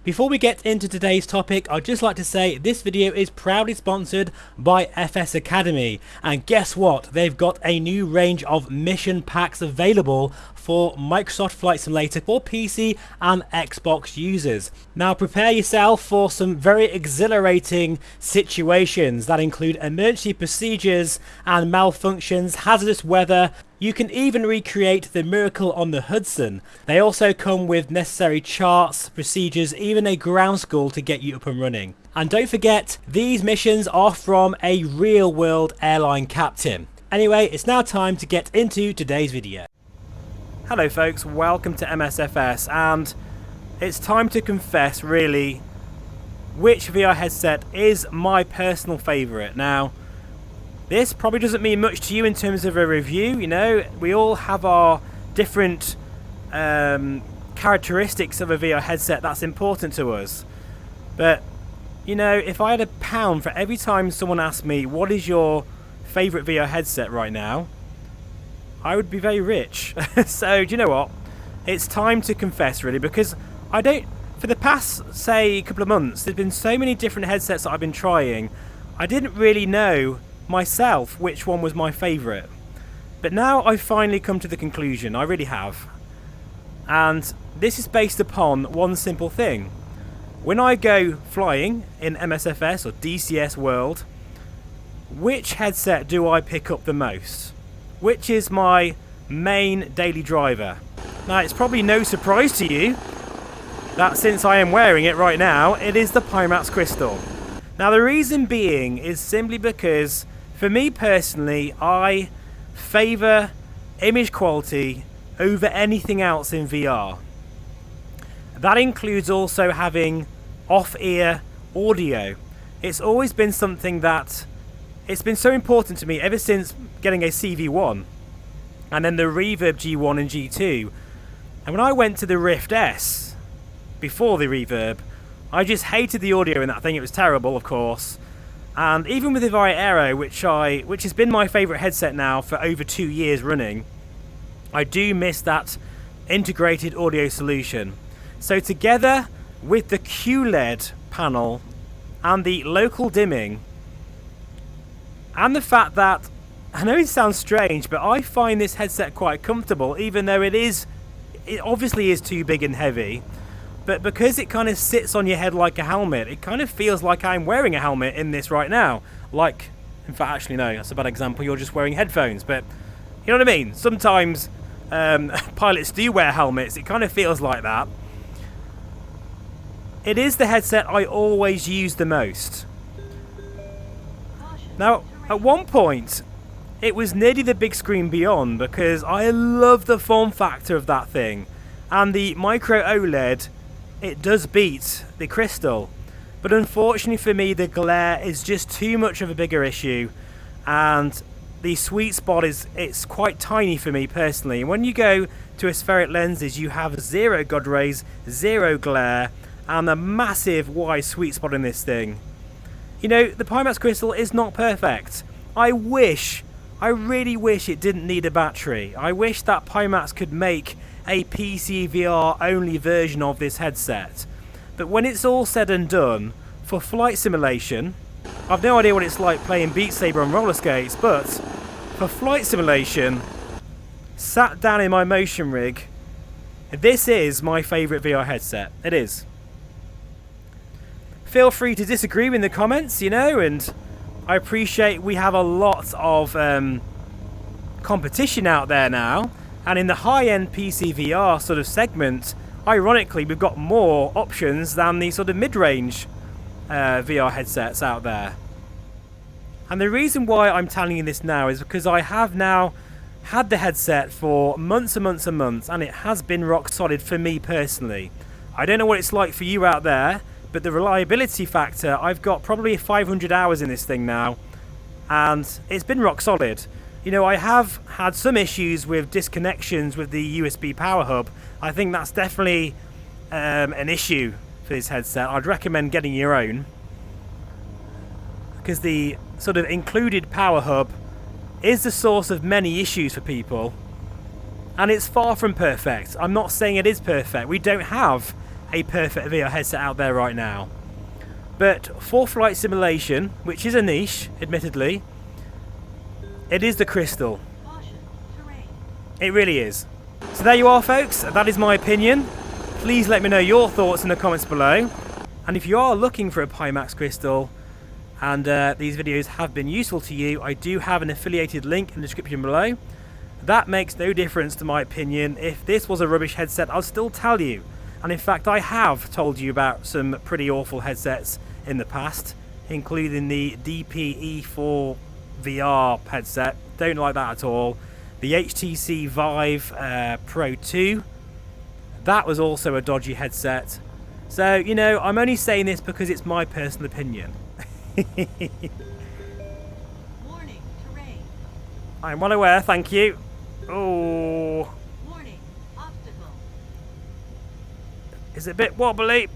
Before we get into today's topic, I'd just like to say this video is proudly sponsored by FS Academy, and guess what? They've got a new range of mission packs available for Microsoft Flight Simulator for PC and Xbox users. Now prepare yourself for some very exhilarating situations that include emergency procedures and malfunctions, hazardous weather. You can even recreate the miracle on the Hudson. They also come with necessary charts, procedures, even a ground school to get you up and running. And don't forget, these missions are from a real world airline captain. Anyway, it's now time to get into today's video. Hello folks, welcome to MSFS, and it's time to confess really which VR headset is my personal favourite. Now, this probably doesn't mean much to you in terms of a review, you know, we all have our different characteristics of a VR headset that's important to us. But, you know, if I had £1 for every time someone asked me, what is your favourite VR headset right now, I would be very rich. So, do you know what? It's time to confess really, because for the past, say, couple of months, there's been so many different headsets that I've been trying, I didn't really know myself which one was my favourite. But now I've finally come to the conclusion, I really have. And this is based upon one simple thing. When I go flying in MSFS or DCS world, which headset do I pick up the most? Which is my main daily driver? Now, it's probably no surprise to you that since I am wearing it right now, it is the Pimax Crystal. Now, the reason being is simply because, for me personally, I favour image quality over anything else in VR. That includes also having off-ear audio. It's always been something that it's been so important to me ever since getting a CV1 and then the Reverb G1 and G2. And when I went to the Rift S before the Reverb, I just hated the audio in that thing. It was terrible, of course. And even with the Vive Aero, which has been my favourite headset now for over 2 years running, I do miss that integrated audio solution. So together with the QLED panel and the local dimming, and the fact that, I know it sounds strange, but I find this headset quite comfortable, even though it obviously is too big and heavy. But because it kind of sits on your head like a helmet, it kind of feels like I'm wearing a helmet in this right now. Like, in fact, actually no, that's a bad example, you're just wearing headphones, but you know what I mean? Sometimes pilots do wear helmets, it kind of feels like that. It is the headset I always use the most. Now, at one point, it was nearly the big screen beyond, because I love the form factor of that thing. And the micro OLED, it does beat the Crystal. But unfortunately for me, the glare is just too much of a bigger issue. And the sweet spot it's quite tiny for me personally. And when you go to aspheric lenses, you have 0 God rays, 0 glare, and a massive wide sweet spot in this thing. You know, the Pimax Crystal is not perfect. I really wish it didn't need a battery. I wish that Pimax could make a PC VR only version of this headset. But when it's all said and done, for flight simulation, I've no idea what it's like playing Beat Saber on roller skates, but for flight simulation, sat down in my motion rig, this is my favourite VR headset. It is. Feel free to disagree in the comments, you know, and I appreciate we have a lot of competition out there now, and in the high-end PC VR sort of segment, ironically, we've got more options than the sort of mid-range VR headsets out there. And the reason why I'm telling you this now is because I have now had the headset for months and months and months, and it has been rock solid for me personally. I don't know what it's like for you out there, but the reliability factor, I've got probably 500 hours in this thing now, and it's been rock solid. You know, I have had some issues with disconnections with the USB power hub. I think that's definitely an issue for this headset. I'd recommend getting your own, because the sort of included power hub is the source of many issues for people, and it's far from perfect. I'm not saying it is perfect. We don't have a perfect VR headset out there right now. But for flight simulation, which is a niche, admittedly, it is the Crystal. It really is. So there you are, folks. That is my opinion. Please let me know your thoughts in the comments below. And if you are looking for a Pimax Crystal and these videos have been useful to you, I do have an affiliated link in the description below. That makes no difference to my opinion. If this was a rubbish headset, I'll still tell you. And in fact, I have told you about some pretty awful headsets in the past, including the DPE4 VR headset. Don't like that at all. The HTC Vive Pro 2. That was also a dodgy headset. So, you know, I'm only saying this because it's my personal opinion. Warning, terrain. I'm well aware, thank you. Oh. Warning, obstacle. Is it a bit wobbly?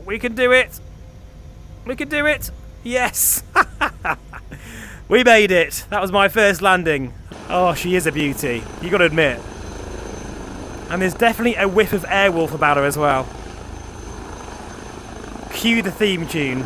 We can do it. We can do it. Yes. We made it. That was my first landing. Oh, she is a beauty. You got to admit. And there's definitely a whiff of Airwolf about her as well. Cue the theme tune.